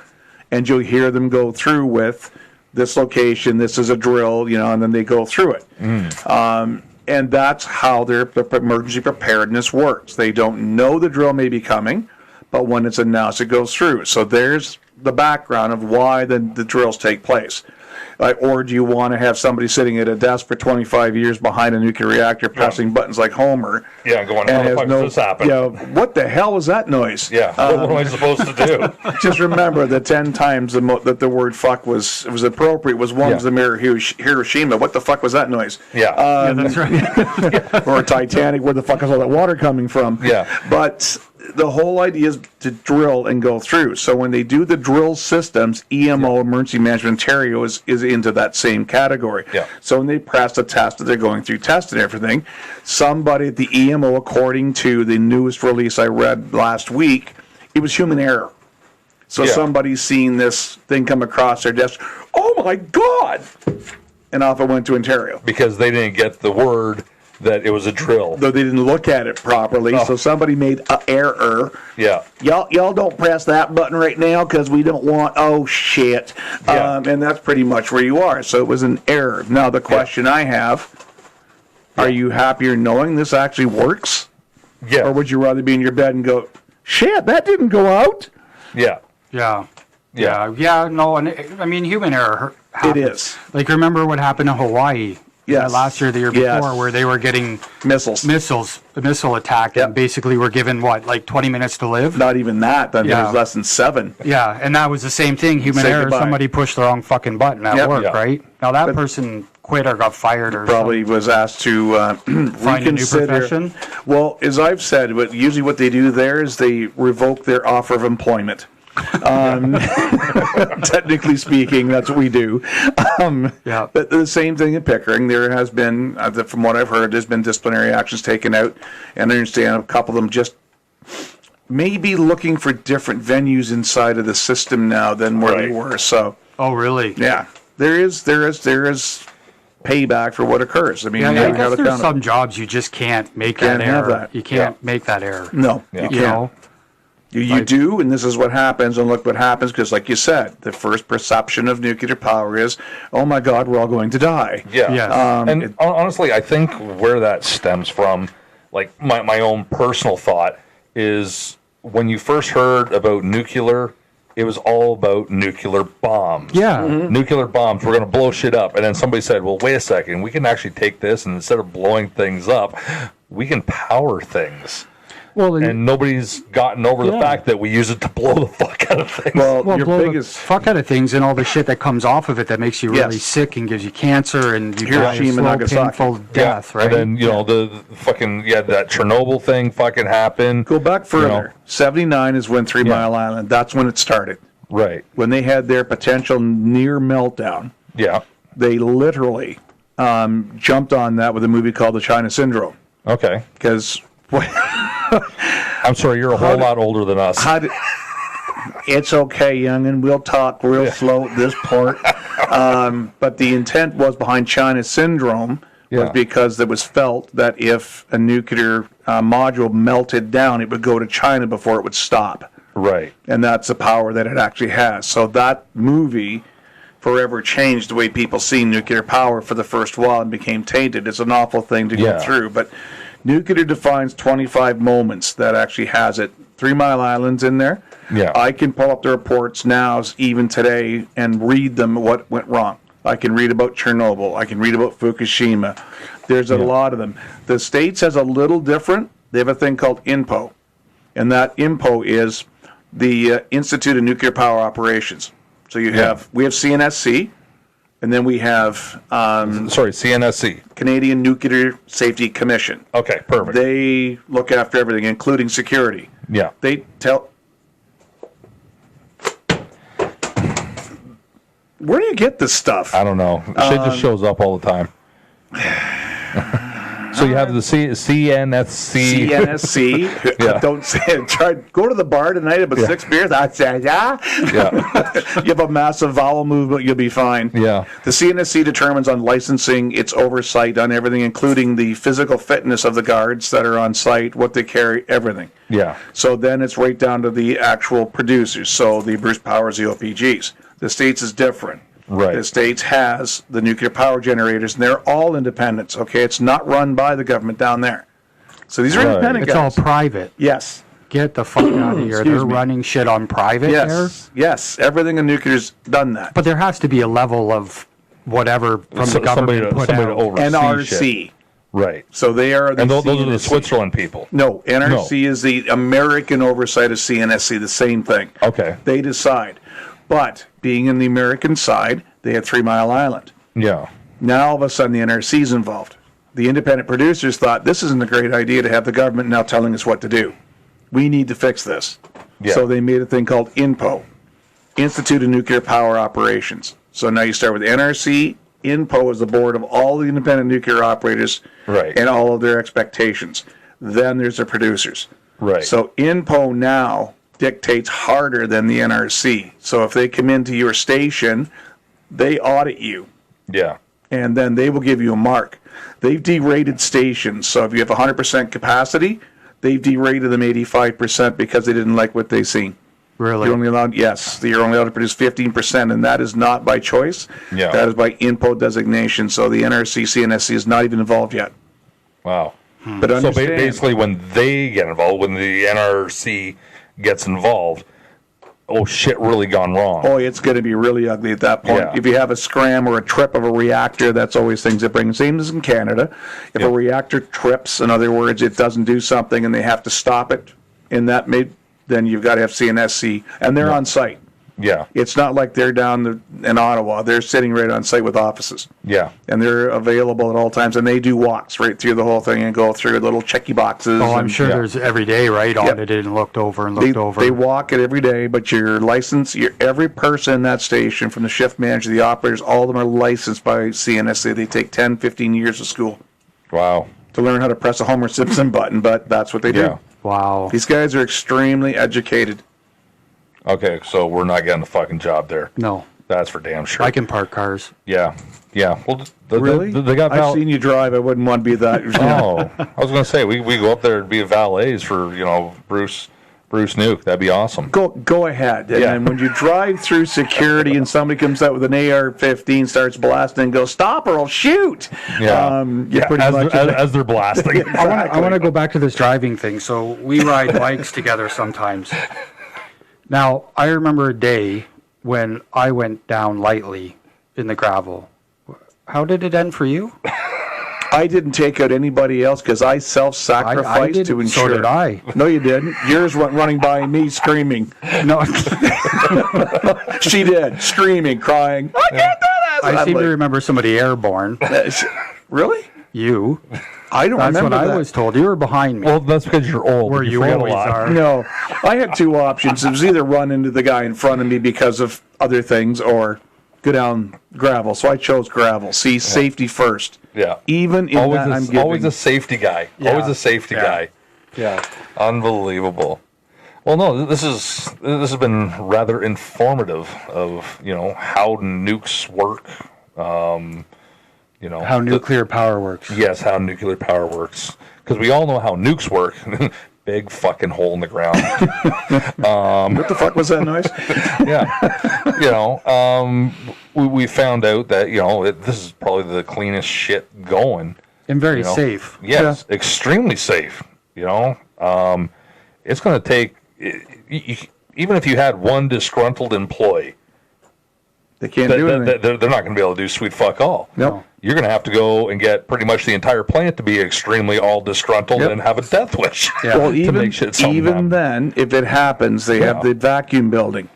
and you'll hear them go through with this location, this is a drill, and then they go through it. And that's how their emergency preparedness works. They don't know the drill may be coming, but when it's announced, it goes through. So there's the background of why the drills take place. Or do you want to have somebody sitting at a desk for 25 years behind a nuclear reactor pressing buttons like Homer? Yeah, going, how the fuck does this happen? What the hell was that noise? Yeah, what am I supposed to do? Just remember the 10 times that the word fuck was appropriate was one was the mirror Hiroshima. What the fuck was that noise? Yeah. That's right. Or Titanic, where the fuck is all that water coming from? Yeah. But the whole idea is to drill and go through. So when they do the drill systems, EMO, Emergency Management Ontario, is into that same category. Yeah. So when they press the test that they're going through test and everything, somebody at the EMO, according to the newest release I read last week, it was human error. So somebody's seen this thing come across their desk, oh my God! And off it went to Ontario. Because they didn't get the word that it was a drill. Though they didn't look at it properly, so somebody made an error. Yeah. Y'all don't press that button right now because we don't want, oh shit. Yeah. And that's pretty much where you are. So it was an error. Now the question I have, are you happier knowing this actually works? Yeah. Or would you rather be in your bed and go, shit, that didn't go out? Yeah. No, and I mean, human error happens. It is. Like, remember what happened in Hawaii? Yes. Last year, the year before, where they were getting missiles, the missile attack, and basically were given, 20 minutes to live? Not even that. Then it was less than 7. Yeah, and that was the same thing, human error. Goodbye. Somebody pushed the wrong fucking button at work, right? Now, that person quit or got fired or probably was asked to find a new profession. Well, as I've said, usually what they do there is they revoke their offer of employment. Technically speaking, that's what we do. But the same thing in Pickering. There has been, from what I've heard, there's been disciplinary actions taken out, and I understand a couple of them just maybe looking for different venues inside of the system now than where they were. So, oh, really? Yeah, there is payback for what occurs. I mean, I guess there's some jobs you just can't make that error. You can't make that error. No, you can't. You do, and this is what happens, and look what happens, because like you said, the first perception of nuclear power is, oh my God, we're all going to die. Yeah. Yes. And honestly, I think where that stems from, like my own personal thought, is when you first heard about nuclear it was all about nuclear bombs. Yeah. Nuclear bombs, we're going to blow shit up. And then somebody said, well, wait a second, we can actually take this, and instead of blowing things up, we can power things. Well, and nobody's gotten over the fact that we use it to blow the fuck out of things. Well, blow your biggest the fuck out of things and all the shit that comes off of it that makes you really sick and gives you cancer and you die a Hiroshima, slow, Nagasaki. painful death, right? And then, the fucking, that Chernobyl thing fucking happened. Go back further. 79 is when 3 Mile Island, that's when it started. Right. When they had their potential near meltdown, they literally jumped on that with a movie called The China Syndrome. Okay. Because... I'm sorry, you're a whole lot older than us. It's okay, young'un. We'll talk real slow at this part. But the intent was behind China Syndrome was because it was felt that if a nuclear module melted down, it would go to China before it would stop. Right. And that's the power that it actually has. So that movie forever changed the way people see nuclear power for the first while and became tainted. It's an awful thing to go through, but nuclear defines 25 moments that actually has it. 3 Mile Island's in there. Yeah. I can pull up the reports now, even today, and read them what went wrong. I can read about Chernobyl. I can read about Fukushima. There's a lot of them. The States has a little different. They have a thing called INPO. And that INPO is the Institute of Nuclear Power Operations. So we have CNSC. And then we have... CNSC. Canadian Nuclear Safety Commission. Okay, perfect. They look after everything, including security. Yeah. They tell... Where do you get this stuff? I don't know. Shit just shows up all the time. So you have the CNSC. CNSC. Don't say it. Go to the bar tonight about 6 beers. I say, you have a massive vowel movement, you'll be fine. Yeah. The CNSC determines on licensing, its oversight on everything, including the physical fitness of the guards that are on site, what they carry, everything. Yeah. So then it's right down to the actual producers. So the Bruce Powers, the OPGs. The States is different. Right. The States has the nuclear power generators, and they're all independents, okay? It's not run by the government down there. So these are independent guys. It's all private. Yes. Get the fuck out of here. They're running shit on private there? Yes. Everything in nuclear's done that. But there has to be a level of whatever from the government put out. To oversee NRC. Shit. Right. So they are the those are the Switzerland people. No, NRC is the American oversight of CNSC, the same thing. Okay. They decide. But being in the American side, they had 3 Mile Island. Yeah. Now all of a sudden the NRC's involved. The independent producers thought this isn't a great idea to have the government now telling us what to do. We need to fix this. Yeah. So they made a thing called INPO, Institute of Nuclear Power Operations. So now you start with NRC. INPO is the board of all the independent nuclear operators and all of their expectations. Then there's the producers. Right. So INPO now dictates harder than the NRC. So if they come into your station, they audit you. Yeah. And then they will give you a mark. They've derated stations. So if you have 100% capacity, they've derated them 85% because they didn't like what they seen. Really? You're only allowed, you're only allowed to produce 15%, and that is not by choice. Yeah. That is by INPO designation. So the NRC, CNSC is not even involved yet. Wow. But so basically when they get involved, when the NRC gets involved, shit really gone wrong. Oh, it's going to be really ugly at that point. Yeah. If you have a scram or a trip of a reactor, that's always things that bring. Same as in Canada. If a reactor trips, in other words, it doesn't do something and they have to stop it in that then you've got to have CNSC, and they're on site. Yeah. It's not like they're down in Ottawa. They're sitting right on site with offices. Yeah. And they're available at all times, and they do walks right through the whole thing and go through little checky boxes. Oh, I'm sure there's every day, right, audited and looked over and looked over. They walk it every day, but your license, every person in that station, from the shift manager, the operators, all of them are licensed by CNSC. They take 10, 15 years of school. Wow. To learn how to press a Homer Simpson button, but that's what they do. Wow. These guys are extremely educated. Okay, so we're not getting a fucking job there. No. That's for damn sure. I can park cars. Yeah. Well, really? They got I've seen you drive. I wouldn't want to be that. Oh, I was going to say, we go up there and be valets for, Bruce Nuke. That'd be awesome. Go ahead. And then when you drive through security and somebody comes out with an AR-15, starts blasting, and goes, stop or I'll shoot. Yeah. As they're blasting. I want to go back to this driving thing. So we ride bikes together sometimes. Now, I remember a day when I went down lightly in the gravel. How did it end for you? I didn't take out anybody else because I self-sacrificed to ensure. So did I. No, you didn't. Yours went running by me screaming. No, She did, screaming, crying. I can't do this. I seem to remember somebody airborne. Really? You. I don't That's remember what that. I was told. You were behind me. Well, that's because you're old. Where you forget a always lot. are. No, I had two options. It was either run into the guy in front of me because of other things or go down gravel. So I chose gravel. See, safety first. Yeah. Even in that, I'm giving. Always a safety guy. Yeah. Always a safety guy. Yeah. Unbelievable. Well, no, this has been rather informative of how nukes work. How nuclear power works. Yes, how nuclear power works. Because we all know how nukes work. Big fucking hole in the ground. What the fuck was that noise? Yeah. We found out that, this is probably the cleanest shit going. And very safe. Yes, extremely safe. It's going to take, even if you had one disgruntled employee, They can't do anything. they're not going to be able to do sweet fuck all. Nope. You're going to have to go and get pretty much the entire plant to be extremely all disgruntled and have a death wish. Yeah. Well, to make shit something even happen. then, if it happens, they have the vacuum building.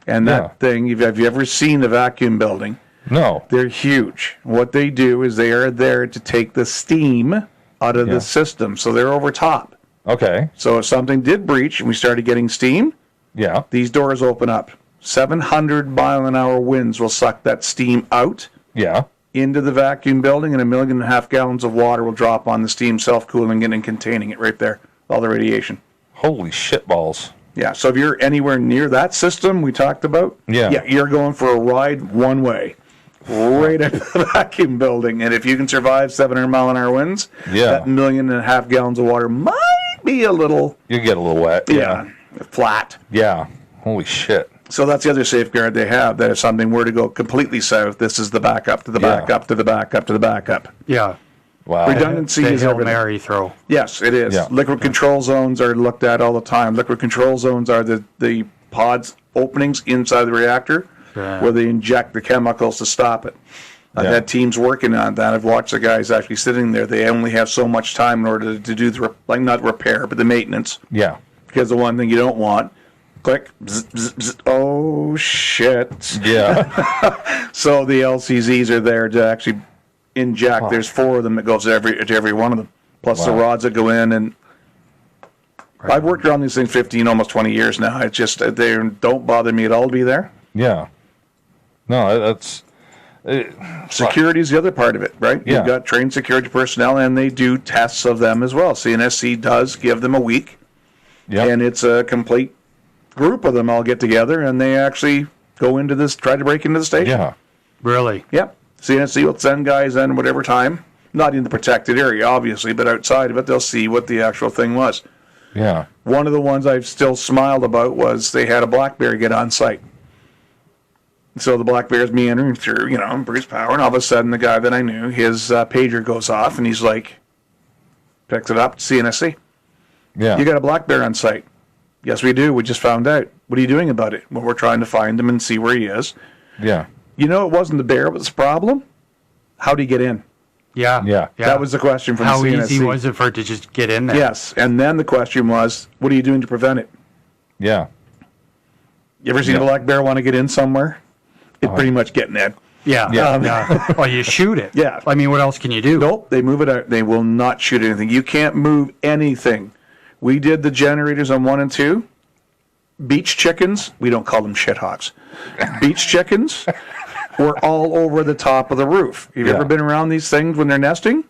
And that thing, have you ever seen the vacuum building? No. They're huge. What they do is they are there to take the steam out of the system. So they're over top. Okay. So if something did breach and we started getting steam, Yeah. these doors open up. 700-mile-an-hour winds will suck that steam out Yeah. into the vacuum building, and 1.5 million gallons of water will drop on the steam, self-cooling it and containing it right there, all the radiation. Holy shit balls. Yeah, so if you're anywhere near that system we talked about, you're going for a ride one way, right into the vacuum building. And if you can survive 700-mile-an-hour winds, that 1.5 million gallons of water might be a little... You get a little wet. flat. Yeah. Holy shit. So that's the other safeguard they have, that if something were to go completely south, this is the backup to the backup to the backup to the backup. Yeah. Wow. Redundancy The is Hail everything. Mary throw. Yes, it is. Yeah. Liquid control zones are looked at all the time. Liquid control zones are the pods openings inside the reactor where they inject the chemicals to stop it. I've had teams working on that. I've watched the guys actually sitting there. They only have so much time in order to do the, not repair, but the maintenance. Yeah. Because the one thing you don't want, click, zzz, zzz, zzz, oh shit. Yeah. So the LCZs are there to actually inject. There's 4 of them that goes to every one of them. Plus the rods that go in. And I've worked around these things 15, almost 20 years now. It's just, they don't bother me at all to be there. Yeah. No, that's... Security is the other part of it, right? Yeah. You've got trained security personnel, and they do tests of them as well. CNSC does give them a week, and it's a complete group of them all get together, and they actually go into this, try to break into the station. Yeah. Really? Yep. CNSC will send guys in whatever time, not in the protected area, obviously, but outside of it, they'll see what the actual thing was. Yeah. One of the ones I've still smiled about was they had a black bear get on site. So the black bear's meandering through, Bruce Power, and all of a sudden the guy that I knew, his pager goes off, and he's like, picks it up, CNSC. Yeah. You got a black bear on site. Yes, we do. We just found out. What are you doing about it? Well, we're trying to find him and see where he is. Yeah. It wasn't the bear that was the problem. How'd he get in? Yeah. Yeah. That was the question from How the CNSC. easy was it for it to just get in there? Yes, and then the question was, what are you doing to prevent it? Yeah. You ever seen a black bear want to get in somewhere? It's pretty much getting in. Yeah. Yeah. Well, you shoot it. Yeah. I mean, what else can you do? Nope, they move it out. They will not shoot anything. You can't move anything. We did the generators on 1 and 2. Beach chickens, we don't call them shithawks. Beach chickens were all over the top of the roof. Have you ever been around these things when they're nesting?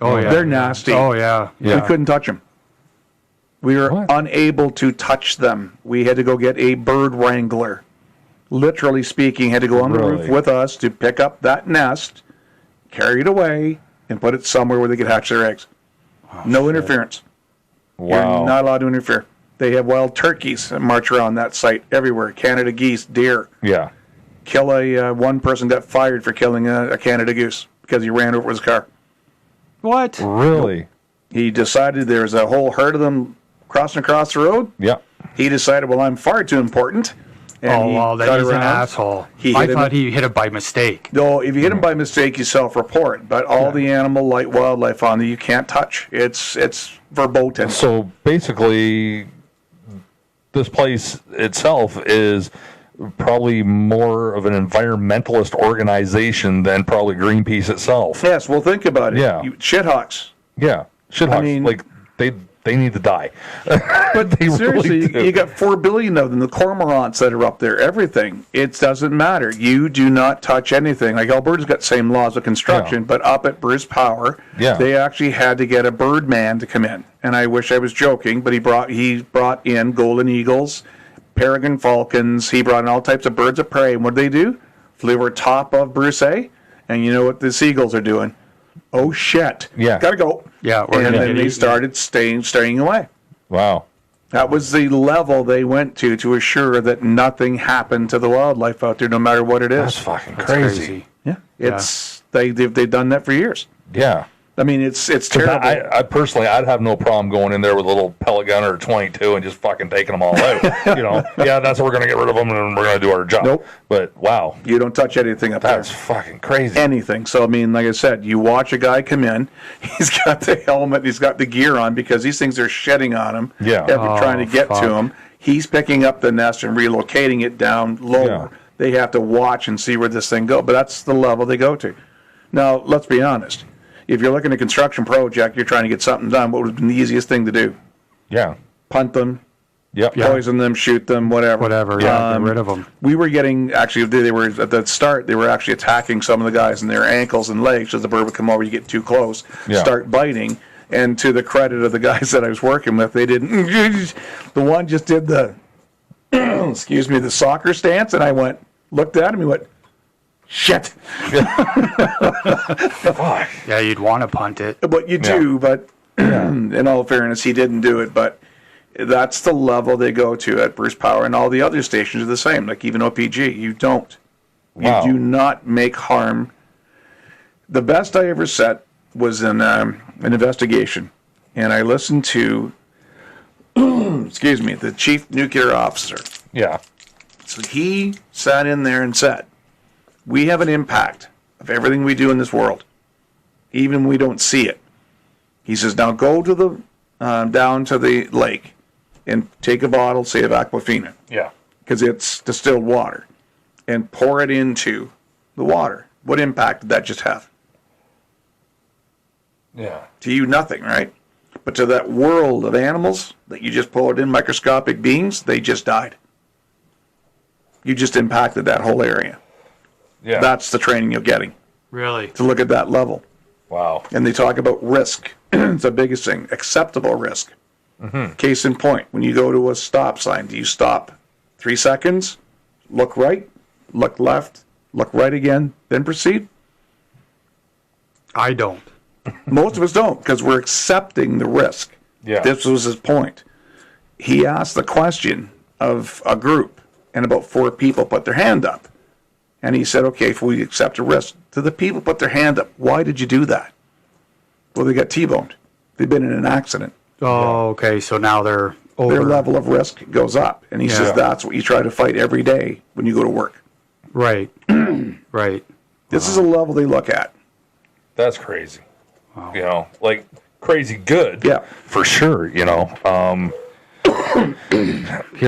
Oh, yeah. They're nasty. Oh, yeah. We couldn't touch them. We were unable to touch them. We had to go get a bird wrangler. Literally speaking, had to go on the roof with us to pick up that nest, carry it away, and put it somewhere where they could hatch their eggs. No interference. Wow. You're not allowed to interfere. They have wild turkeys that march around that site everywhere. Canada geese, deer. Yeah. Kill one person got fired for killing a Canada goose because he ran over with his car. What? Really? He decided there was a whole herd of them crossing across the road. Yeah. He decided, well, I'm far too important. And then he's an asshole. I thought he hit it by mistake. No, if you hit him by mistake, you self-report. But all the animal, wildlife on there, you can't touch. It's verboten. So basically, this place itself is probably more of an environmentalist organization than probably Greenpeace itself. Yes, well, think about it. Yeah. Shithawks. Yeah, shithawks. I mean, like they need to die. But seriously, really you got 4 billion of them. The cormorants that are up there, everything. It doesn't matter. You do not touch anything. Like Alberta's got the same laws of construction, but up at Bruce Power, they actually had to get a bird man to come in. And I wish I was joking, but he brought in golden eagles, peregrine falcons. He brought in all types of birds of prey. And what did they do? Flew over top of Bruce A. And you know what the seagulls are doing? Oh shit! Yeah, gotta go. Yeah, and then they started staying away. Wow, that was the level they went to assure that nothing happened to the wildlife out there, no matter what it is. That's fucking crazy. Yeah, they've done that for years. Yeah. I mean, it's terrible. I personally, I'd have no problem going in there with a little pellet gun or 22 and just fucking taking them all out. That's what we're going to get rid of them and we're going to do our job. Nope. But wow. You don't touch anything up there. That's fucking crazy. Anything. So, I mean, like I said, you watch a guy come in, he's got the helmet, he's got the gear on because these things are shedding on him. Yeah. Trying to get to him. He's picking up the nest and relocating it down lower. Yeah. They have to watch and see where this thing goes. But that's the level they go to. Now, let's be honest. If you're looking at a construction project, you're trying to get something done, what would have been the easiest thing to do? Yeah. Punt them. Yep. Poison them, shoot them, whatever. Get rid of them. We were getting, actually, they were, at the start, they were actually attacking some of the guys in their ankles and legs as the bird would come over, you get too close, start biting. And to the credit of the guys that I was working with, they didn't, the one just did the, the soccer stance, and I looked at him, he went, shit. Yeah, you'd want to punt it. But you do, but in all fairness, he didn't do it. But that's the level they go to at Bruce Power, and all the other stations are the same, like even OPG. You don't. Wow. You do not make harm. The best I ever set was in an investigation, and I listened to, the chief nuclear officer. Yeah. So he sat in there and said, we have an impact of everything we do in this world, even when we don't see it. He says, now go to the down to the lake and take a bottle, say of Aquafina. Yeah. Because it's distilled water. And pour it into the water. What impact did that just have? Yeah. To you, nothing, right? But to that world of animals that you just pulled in, microscopic beings, they just died. You just impacted that whole area. Yeah. That's the training you're getting. Really? To look at that level. Wow. And they talk about risk. It's the biggest thing. Acceptable risk. Mm-hmm. Case in point, when you go to a stop sign, do you stop 3 seconds, look right, look left, look right again, then proceed? I don't. Most of us don't, because we're accepting the risk. Yeah. This was his point. He asked the question of a group, and about 4 people put their hand up. And he said, okay, if we accept a risk, to the people put their hand up, why did you do that? Well, they got T-boned. They've been in an accident. Oh, okay, so now they're over. Their level of risk goes up. And he says that's what you try to fight every day when you go to work. Right, right. This is a level they look at. That's crazy. Wow. Crazy good. Yeah. For sure, Here,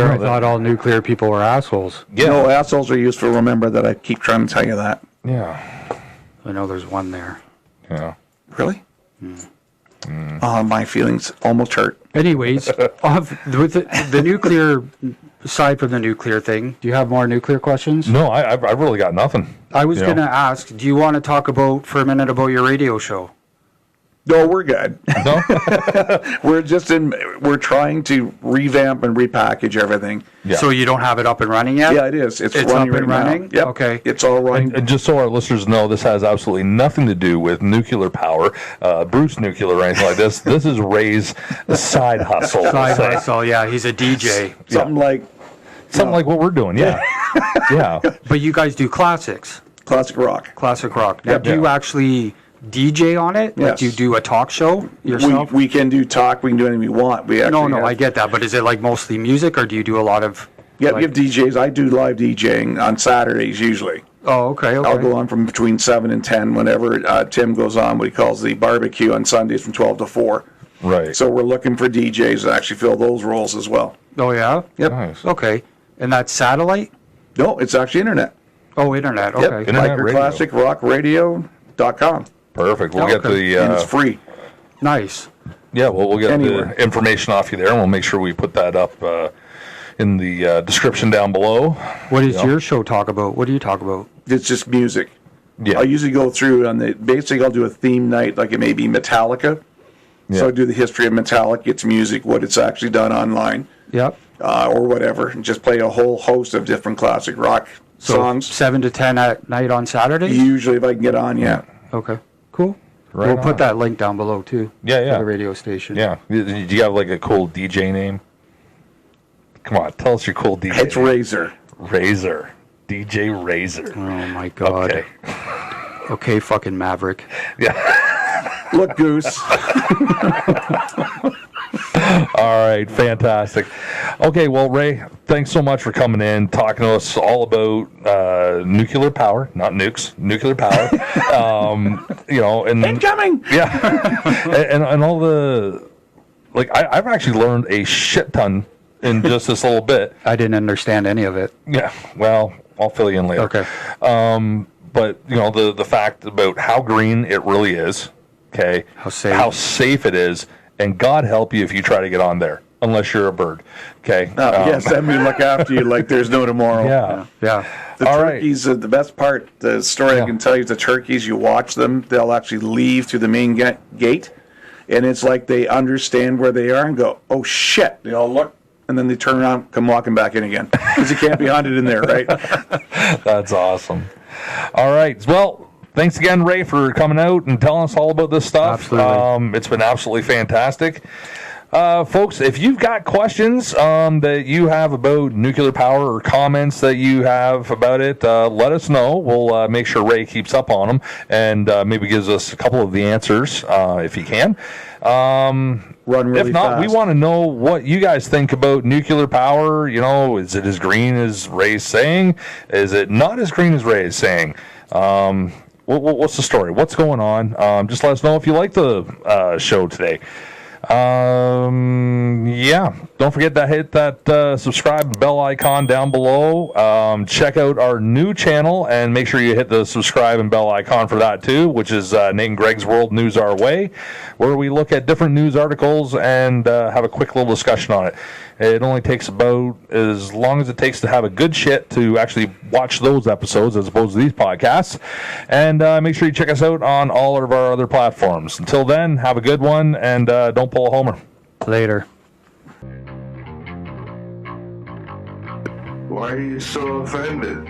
I thought all nuclear people were assholes. Yeah. No, assholes are useful. Remember that. I keep trying to tell you that. Yeah. I know there's one there. Yeah. Really? My feelings almost hurt. Anyways, with the nuclear, aside from the nuclear thing, do you have more nuclear questions? No, I've really got nothing. I was going to ask, do you want to talk for a minute about your radio show? No, we're good. No? We're trying to revamp and repackage everything. Yeah. So you don't have it up and running yet? Yeah, it is. It's running up and running? Yep. Okay. It's all running. And just so our listeners know, this has absolutely nothing to do with nuclear power, Bruce Nuclear, or anything like this. This is Ray's side hustle. Side hustle, yeah. He's a DJ. Something like what we're doing, yeah. Yeah. But you guys do classics. Classic rock. Classic rock. Now, do you actually DJ on it? Like, Yes. do you do a talk show yourself? We can do talk. We can do anything we want. We actually No, have, I get that. But is it like mostly music, or do you do a lot of? Yeah, like, we have DJs. I do live DJing on Saturdays usually. Oh, okay. I'll go on from between 7 and 10 whenever Tim goes on what he calls the barbecue on Sundays from 12 to 4. Right. So we're looking for DJs to actually fill those roles as well. Oh, yeah? Yep. Nice. Okay. And that's satellite? No, it's actually internet. Oh, internet. Yep. Okay. Internet radio. MicroClassicRockRadio.com. Perfect. We'll get the And it's free. Nice. yeah. Well, we'll get Anywhere. the information off you there, and we'll make sure we put that up in the description down below. What does your show talk about? What do you talk about? It's just music. Yeah. I usually go through basically I'll do a theme night, like it may be Metallica. Yeah. So I do the history of Metallica, its music, what it's actually done online, Yep. or whatever, and just play a whole host of different classic rock So songs. 7 to 10 at night on Saturday? Usually if I can get on, yeah. Okay. Cool. Right We'll on. put that link down below, too. Yeah. For the radio station. Yeah. Do you have like a cool DJ name? Come on, tell us your cool DJ. It's Razor. Razor. DJ Razor. Oh, my God. Okay. Okay, fucking Maverick. Look, Goose. All right, fantastic. Okay, well, Ray, thanks so much for coming in, talking to us all about nuclear power, not nukes, nuclear power. And Incoming! yeah, and all the I've actually learned a shit ton in just this little bit. I didn't understand any of it. Yeah, well, I'll fill you in later. Okay. But the fact about how green it really is, okay, How safe. it is, and God help you if you try to get on there, unless you're a bird, okay. Yes, let me look after you like there's no tomorrow. Yeah. Yeah. The All right. turkeys are the best part. The story Yeah. I can tell you is the turkeys, you watch them, they'll actually leave through the main gate, and it's like they understand where they are and go, oh shit, they all look, and then they turn around, come walking back in again, because you can't be hunted in there, right? That's awesome. All right. Well, thanks again, Ray, for coming out and telling us all about this stuff. Absolutely. It's been absolutely fantastic. Folks, if you've got questions that you have about nuclear power or comments that you have about it, let us know. We'll make sure Ray keeps up on them and maybe gives us a couple of the answers if he can. Run really If not, fast. we want to know what you guys think about nuclear power. Is it as green as Ray's saying? Is it not as green as Ray is saying? What's the story? What's going on? Just let us know if you like the show today. Yeah, don't forget to hit that subscribe bell icon down below. Check out our new channel and make sure you hit the subscribe and bell icon for that too, which is Nate and Greg's World News Our Way, where we look at different news articles and have a quick little discussion on it. It only takes about as long as it takes to have a good shit to actually watch those episodes as opposed to these podcasts. And make sure you check us out on all of our other platforms. Until then, have a good one and don't pull a homer. Later. Why are you so offended?